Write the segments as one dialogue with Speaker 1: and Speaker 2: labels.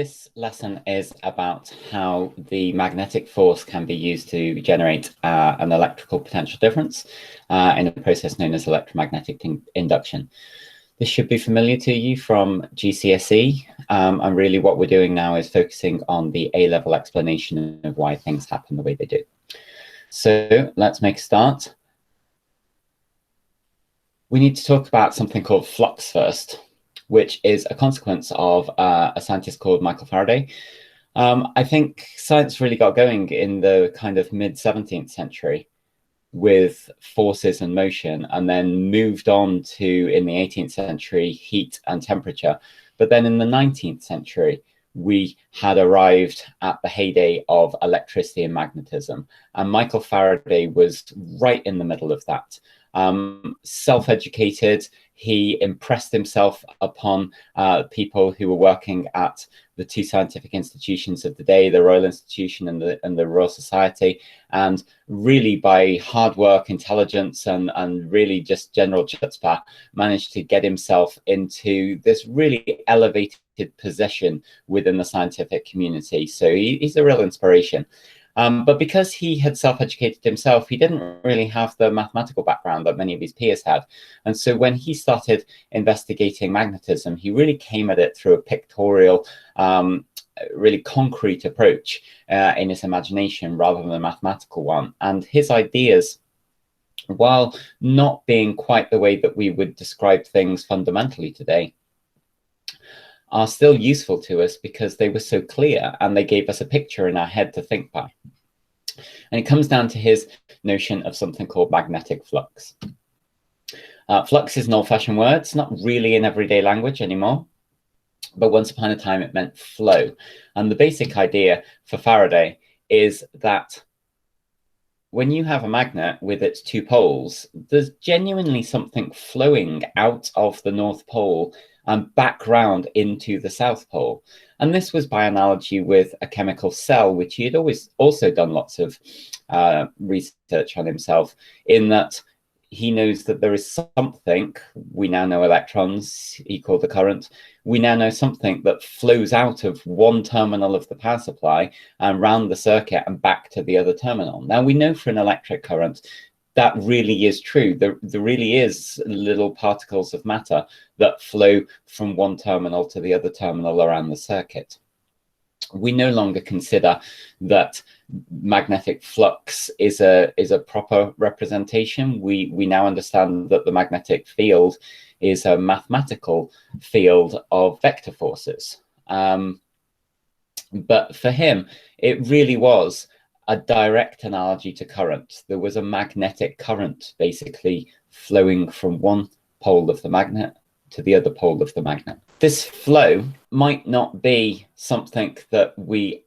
Speaker 1: This lesson is about how the magnetic force can be used to generate an electrical potential difference in a process known as electromagnetic induction. This should be familiar to you from GCSE, and really what we're doing now is focusing on the A-level explanation of why things happen the way they do. So let's make a start. We need to talk about something called flux first, which is a consequence of a scientist called Michael Faraday. I think science really got going in the kind of mid-17th century with forces and motion, and then moved on to, in the 18th century, heat and temperature. But then in the 19th century, we had arrived at the heyday of electricity and magnetism. And Michael Faraday was right in the middle of that. Self-educated, he impressed himself upon people who were working at the two scientific institutions of the day, the Royal Institution and the Royal Society, and really by hard work, intelligence, and really just general chutzpah, managed to get himself into this really elevated position within the scientific community. So he's a real inspiration. But because he had self-educated himself, he didn't really have the mathematical background that many of his peers had. And so when he started investigating magnetism, he really came at it through a pictorial, really concrete approach in his imagination rather than a mathematical one. And his ideas, while not being quite the way that we would describe things fundamentally today, are still useful to us because they were so clear and they gave us a picture in our head to think by. And it comes down to his notion of something called magnetic flux. Flux is an old-fashioned word. It's not really in everyday language anymore, but once upon a time it meant flow. And the basic idea for Faraday is that when you have a magnet with its two poles, there's genuinely something flowing out of the North Pole and back round into the South Pole. And this was by analogy with a chemical cell, which he had always also done lots of research on himself, in that he knows that there is something, we now know electrons equal the current, we now know something that flows out of one terminal of the power supply and round the circuit and back to the other terminal. Now we know for an electric current, that really is true. There really is little particles of matter that flow from one terminal to the other terminal around the circuit. We no longer consider that magnetic flux is a proper representation. We now understand that the magnetic field is a mathematical field of vector forces. But for him, it really was a direct analogy to current. There was a magnetic current basically flowing from one pole of the magnet to the other pole of the magnet. This flow might not be something that we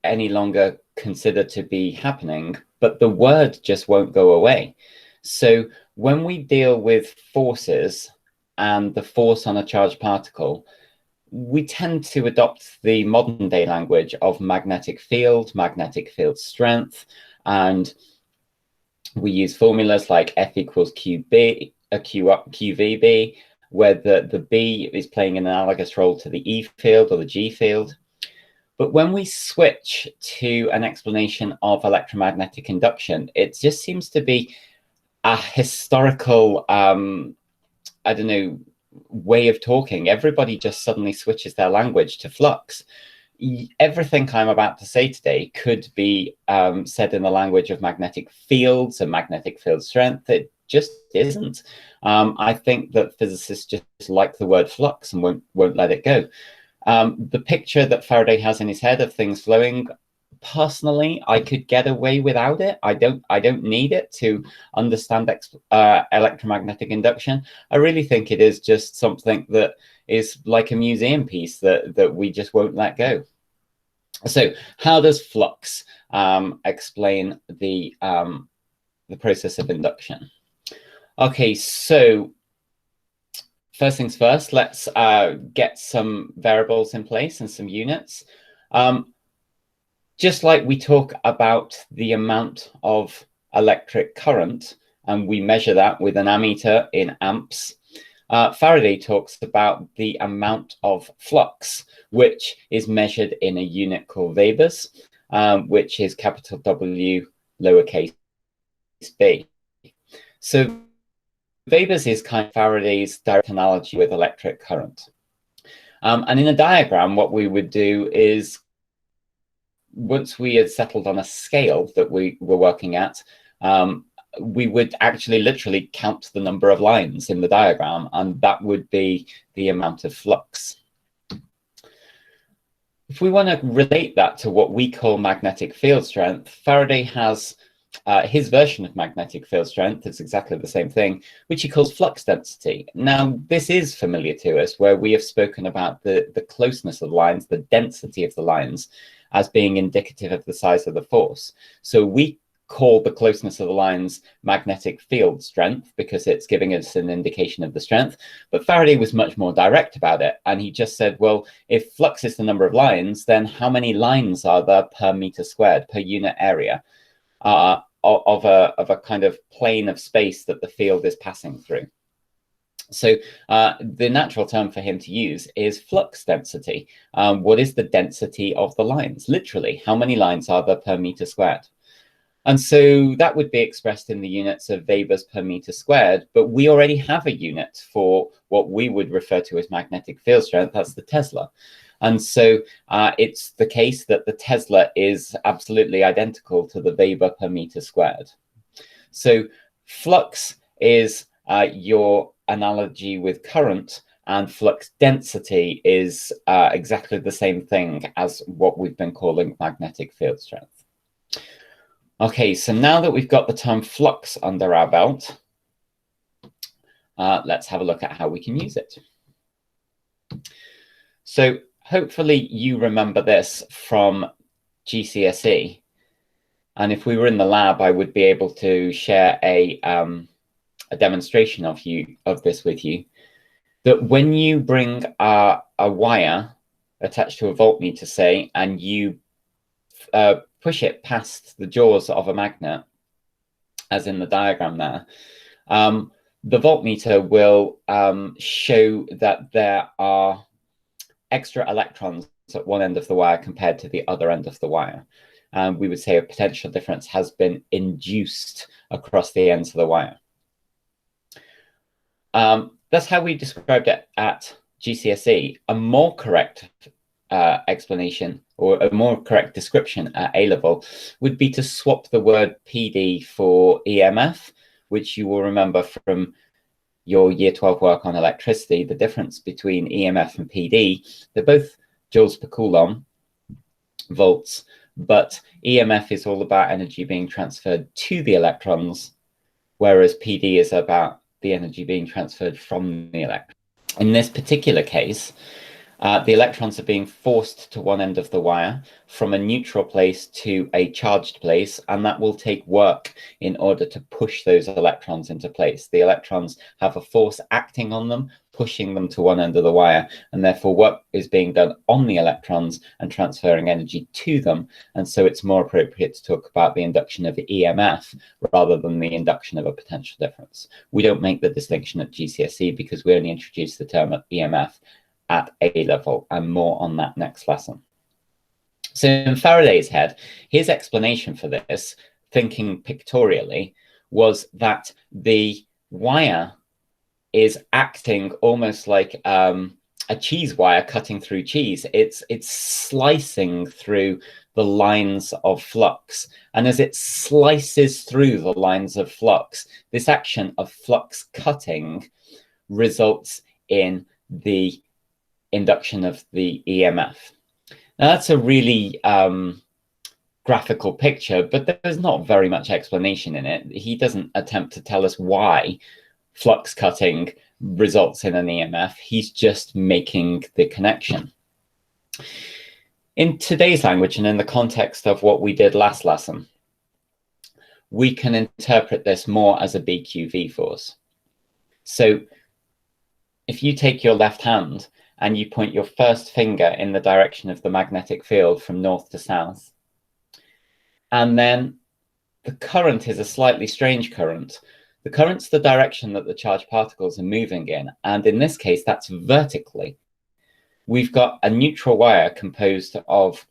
Speaker 1: any longer consider to be happening, but the word just won't go away. So when we deal with forces and the force on a charged particle, we tend to adopt the modern day language of magnetic field strength, and we use formulas like F equals QB, QVB, where the B is playing an analogous role to the E field or the G field. But when we switch to an explanation of electromagnetic induction, it just seems to be a historical, I don't know, way of talking. Everybody just suddenly switches their language to flux. Everything I'm about to say today could be said in the language of magnetic fields and magnetic field strength. It just isn't. I think that physicists just like the word flux and won't let it go. The picture that Faraday has in his head of things flowing, personally, I could get away without it. I don't need it to understand electromagnetic induction. I really think it is just something that is like a museum piece that we just won't let go. So how does flux explain the process of induction? Okay, so first things first, let's get some variables in place and some units. Just like we talk about the amount of electric current, and we measure that with an ammeter in amps, Faraday talks about the amount of flux, which is measured in a unit called Webers, which is capital W, lowercase b. So Webers is kind of Faraday's direct analogy with electric current. And in a diagram, what we would do is, once we had settled on a scale that we were working at, we would actually literally count the number of lines in the diagram, and that would be the amount of flux. If we want to relate that to what we call magnetic field strength, Faraday has his version of magnetic field strength. It's exactly the same thing, which he calls flux density. Now, this is familiar to us, where we have spoken about the closeness of the lines, the density of the lines, as being indicative of the size of the force. So we call the closeness of the lines magnetic field strength because it's giving us an indication of the strength. But Faraday was much more direct about it. And he just said, well, if flux is the number of lines, then how many lines are there per meter squared, per unit area of a kind of plane of space that the field is passing through? So the natural term for him to use is flux density. What is the density of the lines? Literally, how many lines are there per meter squared? And so that would be expressed in the units of Webers per meter squared, but we already have a unit for what we would refer to as magnetic field strength. That's the Tesla. And so it's the case that the Tesla is absolutely identical to the Weber per meter squared. So flux is your analogy with current, and flux density is exactly the same thing as what we've been calling magnetic field strength. Okay, so now that we've got the term flux under our belt, let's have a look at how we can use it. So hopefully you remember this from GCSE. And if we were in the lab, I would be able to share a demonstration of this with you. That when you bring a wire attached to a voltmeter, say, and you push it past the jaws of a magnet, as in the diagram there, the voltmeter will show that there are extra electrons at one end of the wire compared to the other end of the wire. We would say a potential difference has been induced across the ends of the wire. That's how we described it at GCSE. A more correct explanation, or a more correct description at A level, would be to swap the word PD for EMF, which you will remember from your year 12 work on electricity. The difference between EMF and PD, they're both joules per coulomb, volts, but EMF is all about energy being transferred to the electrons, whereas PD is about the energy being transferred from the electrons. In this particular case, the electrons are being forced to one end of the wire from a neutral place to a charged place, and that will take work in order to push those electrons into place. The electrons have a force acting on them, pushing them to one end of the wire, and therefore work is being done on the electrons and transferring energy to them. And so it's more appropriate to talk about the induction of EMF rather than the induction of a potential difference. We don't make the distinction at GCSE because we only introduce the term EMF at A level, and more on that next lesson. So in Faraday's head, his explanation for this, thinking pictorially, was that the wire is acting almost like a cheese wire cutting through cheese. It's slicing through the lines of flux. And as it slices through the lines of flux, this action of flux cutting results in the induction of the EMF. Now that's a really graphical picture, but there's not very much explanation in it. He doesn't attempt to tell us why flux cutting results in an EMF. He's just making the connection. In today's language and in the context of what we did last lesson, we can interpret this more as a BQV force. So if you take your left hand and you point your first finger in the direction of the magnetic field from north to south, and then the current is a slightly strange current. The current's the direction that the charged particles are moving in, and in this case, that's vertically. We've got a neutral wire composed of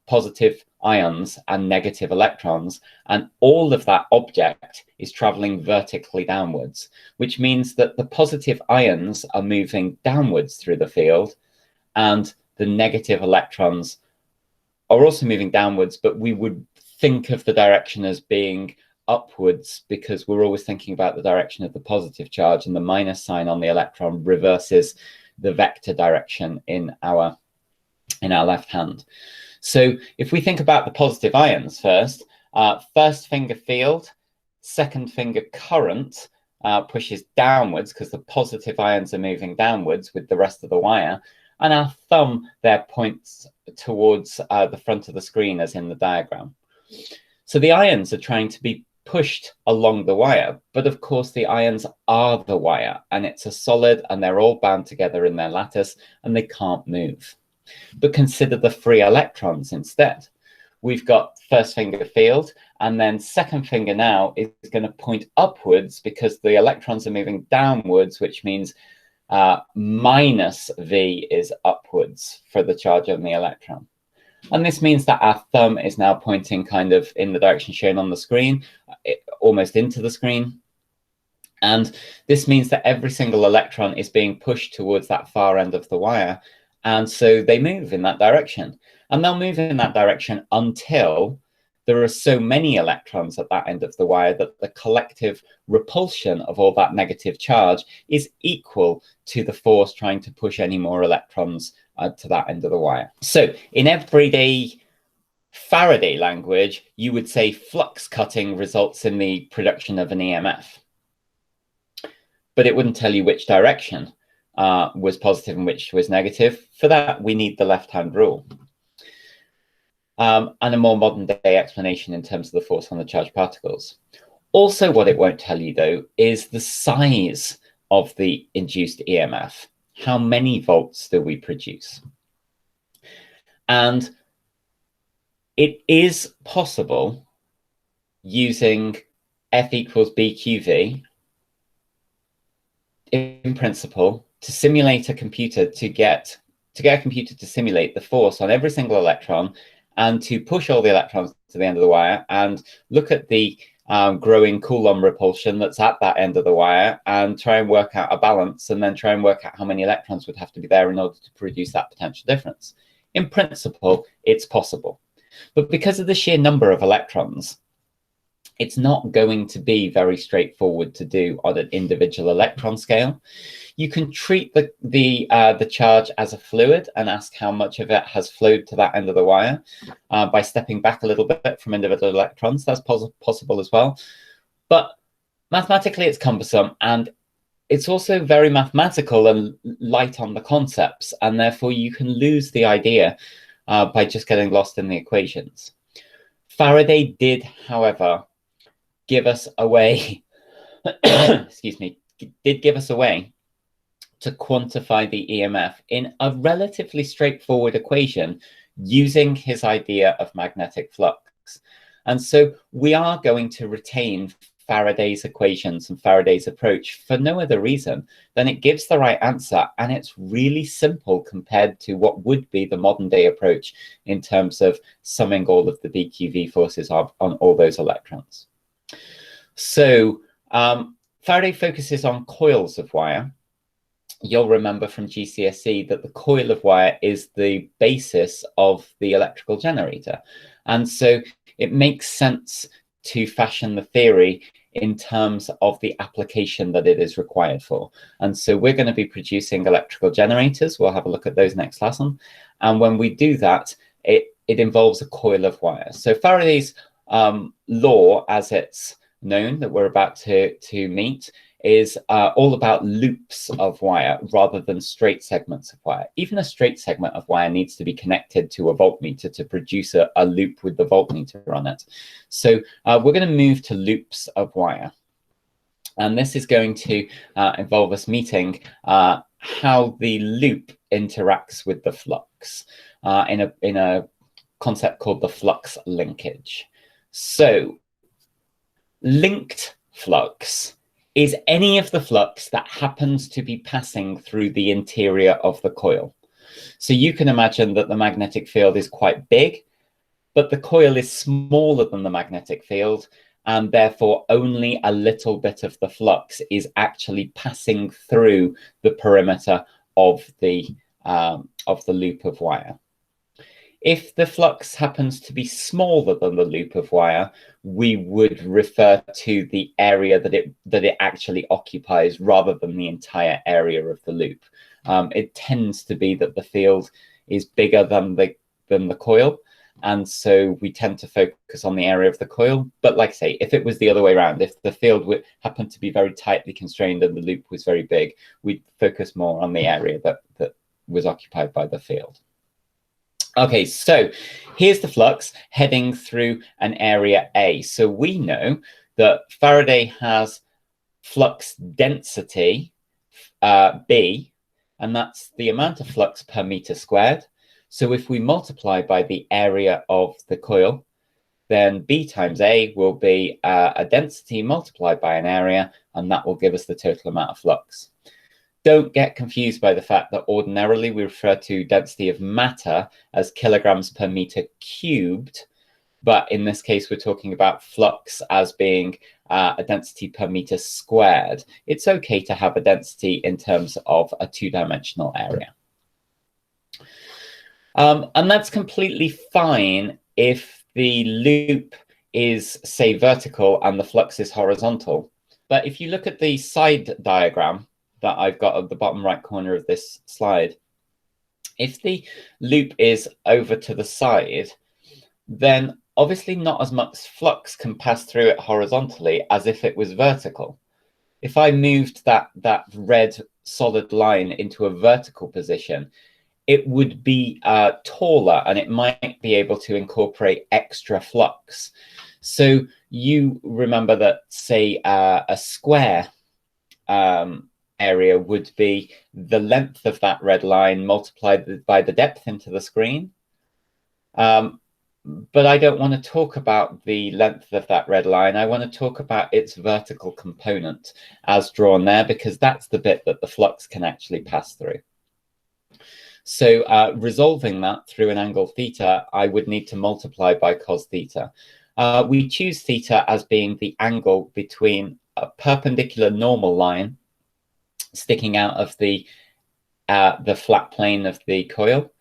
Speaker 1: positive ions and negative electrons, and all of that object is traveling vertically downwards, which means that the positive ions are moving downwards through the field, and the negative electrons are also moving downwards, but we would think of the direction as being upwards because we're always thinking about the direction of the positive charge, and the minus sign on the electron reverses the vector direction in our left hand. So if we think about the positive ions first, first finger field, second finger current pushes downwards because the positive ions are moving downwards with the rest of the wire, and our thumb there points towards the front of the screen as in the diagram. So the ions are trying to be pushed along the wire, but of course the ions are the wire, and it's a solid, and they're all bound together in their lattice, and they can't move. But consider the free electrons instead. We've got first finger field, and then second finger now is going to point upwards because the electrons are moving downwards, which means minus V is upwards for the charge on the electron. And this means that our thumb is now pointing kind of in the direction shown on the screen, almost into the screen. And this means that every single electron is being pushed towards that far end of the wire. And so they move in that direction. And they'll move in that direction until there are so many electrons at that end of the wire that the collective repulsion of all that negative charge is equal to the force trying to push any more electrons to that end of the wire. So in everyday Faraday language, you would say flux cutting results in the production of an EMF. But it wouldn't tell you which direction was positive and which was negative. For that, we need the left-hand rule. And a more modern day explanation in terms of the force on the charged particles. Also, what it won't tell you, though, is the size of the induced EMF. How many volts do we produce? And it is possible using F equals BQV, in principle, to simulate a computer to get a computer to simulate the force on every single electron, and to push all the electrons to the end of the wire and look at the growing Coulomb repulsion that's at that end of the wire and try and work out a balance, and then try and work out how many electrons would have to be there in order to produce that potential difference. In principle, it's possible. But because of the sheer number of electrons, it's not going to be very straightforward to do on an individual electron scale. You can treat the charge as a fluid and ask how much of it has flowed to that end of the wire by stepping back a little bit from individual electrons. That's possible as well. But mathematically, it's cumbersome, and it's also very mathematical and light on the concepts, and therefore you can lose the idea by just getting lost in the equations. Faraday did, however, give us a way, excuse me, did give us a way to quantify the EMF in a relatively straightforward equation using his idea of magnetic flux. And so we are going to retain Faraday's equations and Faraday's approach for no other reason than it gives the right answer, and it's really simple compared to what would be the modern day approach in terms of summing all of the BQV forces on all those electrons. So Faraday focuses on coils of wire. You'll remember from GCSE that the coil of wire is the basis of the electrical generator. And so it makes sense to fashion the theory in terms of the application that it is required for. And so we're going to be producing electrical generators. We'll have a look at those next lesson. And when we do that, it involves a coil of wire. So Faraday's law, as it's known, that we're about to meet, is all about loops of wire rather than straight segments of wire. Even a straight segment of wire needs to be connected to a voltmeter to produce a loop with the voltmeter on it. So we're going to move to loops of wire. And this is going to involve us meeting how the loop interacts with the flux in a concept called the flux linkage. So linked flux is any of the flux that happens to be passing through the interior of the coil. So you can imagine that the magnetic field is quite big, but the coil is smaller than the magnetic field, and therefore only a little bit of the flux is actually passing through the perimeter of the loop of wire. If the flux happens to be smaller than the loop of wire, we would refer to the area that it actually occupies rather than the entire area of the loop. It tends to be that the field is bigger than the coil, and so we tend to focus on the area of the coil. But like I say, if it was the other way around, if the field happened to be very tightly constrained and the loop was very big, we'd focus more on the area that was occupied by the field. Okay, so here's the flux heading through an area A. So we know that Faraday has flux density B, and that's the amount of flux per meter squared. So if we multiply by the area of the coil, then B times A will be a density multiplied by an area, and that will give us the total amount of flux. Don't get confused by the fact that ordinarily we refer to density of matter as kilograms per meter cubed, but in this case, we're talking about flux as being a density per meter squared. It's okay to have a density in terms of a two-dimensional area. And that's completely fine if the loop is, say, vertical and the flux is horizontal. But if you look at the side diagram that I've got at the bottom right corner of this slide, if the loop is over to the side, then obviously not as much flux can pass through it horizontally as if it was vertical. If I moved that red solid line into a vertical position, it would be taller and it might be able to incorporate extra flux. So you remember that, say, a square area would be the length of that red line multiplied by the depth into the screen. But I don't want to talk about the length of that red line. I want to talk about its vertical component as drawn there, because that's the bit that the flux can actually pass through. So resolving that through an angle theta, I would need to multiply by cos theta. We choose theta as being the angle between a perpendicular normal line sticking out of the flat plane of the coil,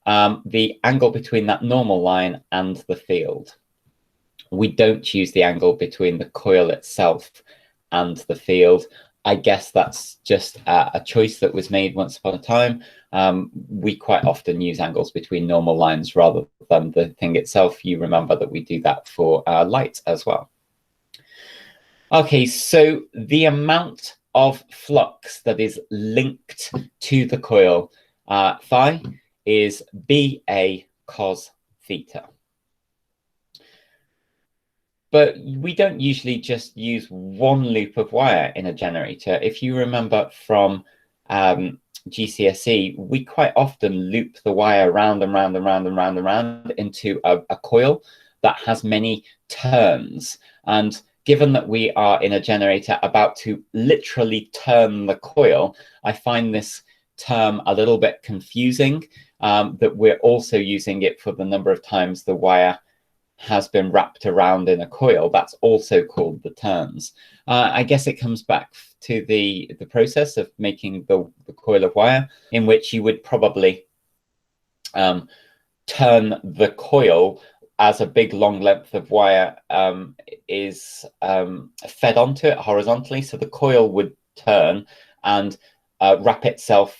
Speaker 1: the angle between that normal line and the field. We don't choose the angle between the coil itself and the field. I guess that's just a choice that was made once upon a time. We quite often use angles between normal lines rather than the thing itself. You remember that we do that for light as well. Okay, so the amount of flux that is linked to the coil phi is BA cos theta. But we don't usually just use one loop of wire in a generator. If you remember from GCSE, we quite often loop the wire round and round and round and round and round into a coil that has many turns. And given that we are in a generator about to literally turn the coil, I find this term a little bit confusing, that we're also using it for the number of times the wire has been wrapped around in a coil. That's also called the turns. I guess it comes back to the process of making the coil of wire, in which you would probably turn the coil as a big long length of wire is fed onto it horizontally. So the coil would turn and wrap itself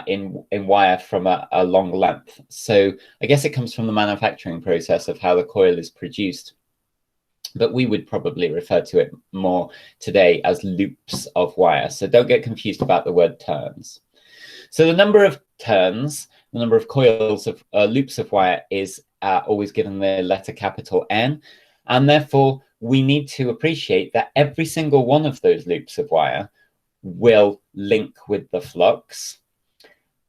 Speaker 1: in wire from a long length. So I guess it comes from the manufacturing process of how the coil is produced. But we would probably refer to it more today as loops of wire. So don't get confused about the word turns. So the number of turns, the number of coils of loops of wire is always given the letter capital N. And therefore, we need to appreciate that every single one of those loops of wire will link with the flux.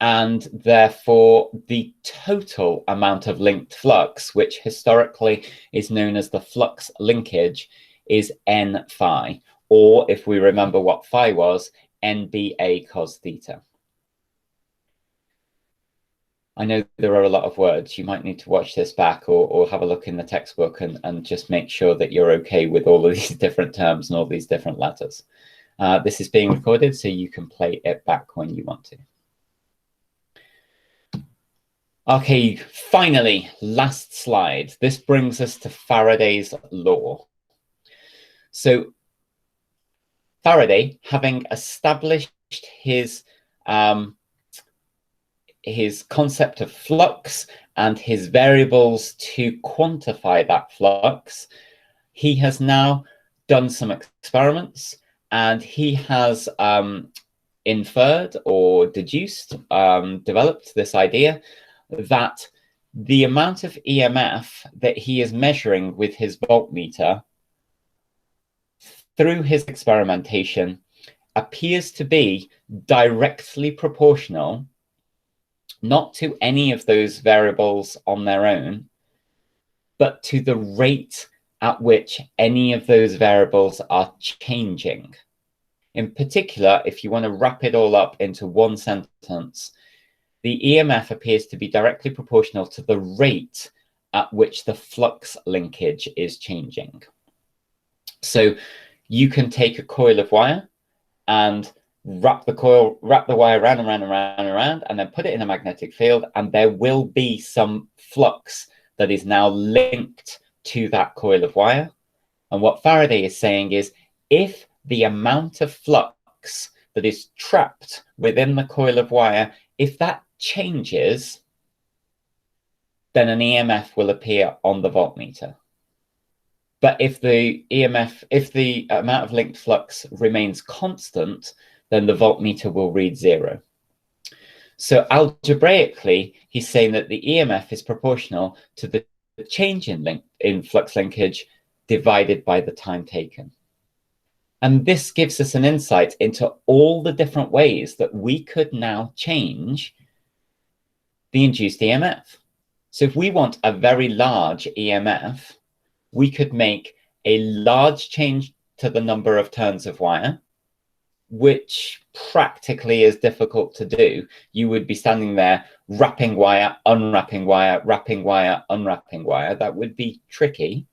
Speaker 1: And therefore, the total amount of linked flux, which historically is known as the flux linkage, is N phi, or if we remember what phi was, NBA cos theta. I know there are a lot of words. You might need to watch this back or have a look in the textbook and just make sure that you're okay with all of these different terms and all these different letters. This is being recorded, so you can play it back when you want to. Okay, finally, last slide. This brings us to Faraday's law. So Faraday, having established his concept of flux and his variables to quantify that flux, he has now done some experiments, and he has inferred or deduced, developed this idea that the amount of EMF that he is measuring with his voltmeter through his experimentation appears to be directly proportional, not to any of those variables on their own, but to the rate at which any of those variables are changing. In particular, if you want to wrap it all up into one sentence, the EMF appears to be directly proportional to the rate at which the flux linkage is changing. So you can take a coil of wire and wrap the wire around and around and around and around, and then put it in a magnetic field, and there will be some flux that is now linked to that coil of wire. And what Faraday is saying is, if the amount of flux that is trapped within the coil of wire, if that changes, then an EMF will appear on the voltmeter. But if the amount of linked flux remains constant, then the voltmeter will read 0. So algebraically, he's saying that the EMF is proportional to the change in flux linkage divided by the time taken. And this gives us an insight into all the different ways that we could now change the induced EMF. So if we want a very large EMF, we could make a large change to the number of turns of wire, which practically is difficult to do. You would be standing there wrapping wire, unwrapping wire, wrapping wire, unwrapping wire. That would be tricky.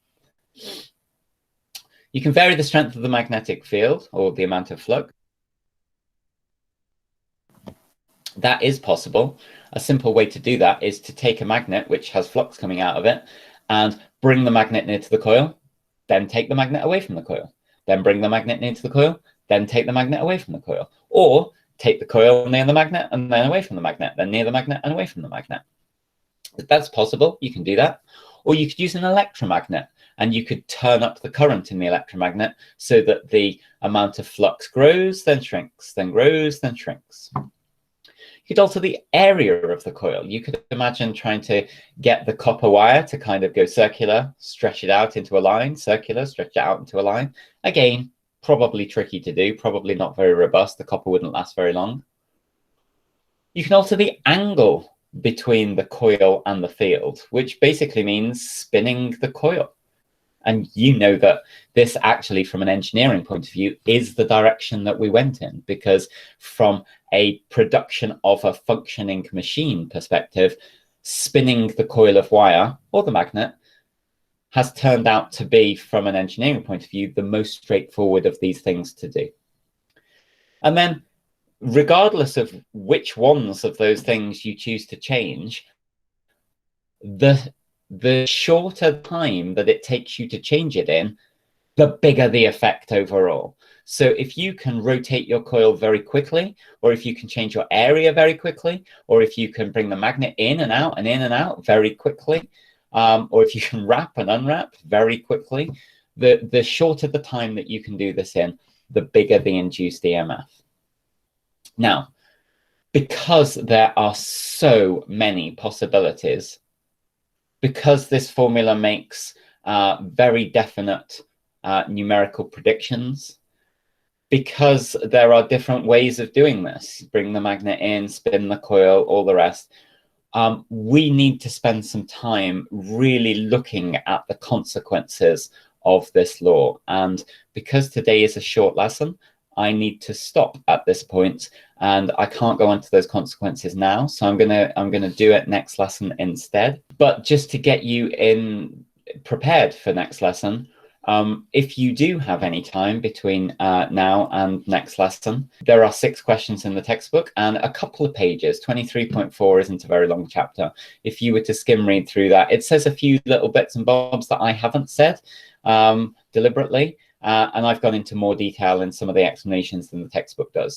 Speaker 1: You can vary the strength of the magnetic field or the amount of flux. That is possible. A simple way to do that is to take a magnet which has flux coming out of it and bring the magnet near to the coil, then take the magnet away from the coil, then bring the magnet near to the coil, then take the magnet away from the coil, or take the coil near the magnet and then away from the magnet, then near the magnet and away from the magnet. If that's possible, you can do that. Or you could use an electromagnet, and you could turn up the current in the electromagnet so that the amount of flux grows, then shrinks, then grows, then shrinks. You could alter the area of the coil. You could imagine trying to get the copper wire to kind of go circular, stretch it out into a line, circular, stretch it out into a line. Again, probably tricky to do, probably not very robust. The copper wouldn't last very long. You can alter the angle between the coil and the field, which basically means spinning the coil. And you know that this actually, from an engineering point of view, is the direction that we went in, because from a production of a functioning machine perspective, spinning the coil of wire or the magnet has turned out to be, from an engineering point of view, the most straightforward of these things to do. And then, regardless of which ones of those things you choose to change, the shorter time that it takes you to change it in, the bigger the effect overall. So if you can rotate your coil very quickly, or if you can change your area very quickly, or if you can bring the magnet in and out very quickly, or if you can wrap and unwrap very quickly, the shorter the time that you can do this in, the bigger the induced EMF. Now, because there are so many possibilities, because this formula makes very definite numerical predictions, because there are different ways of doing this, bring the magnet in, spin the coil, all the rest, we need to spend some time really looking at the consequences of this law. And because today is a short lesson, I need to stop at this point, and I can't go into those consequences now. So I'm gonna do it next lesson instead. But just to get you prepared for next lesson, if you do have any time between now and next lesson, there are 6 questions in the textbook and a couple of pages. 23.4 isn't a very long chapter. If you were to skim read through that, it says a few little bits and bobs that I haven't said deliberately. And I've gone into more detail in some of the explanations than the textbook does.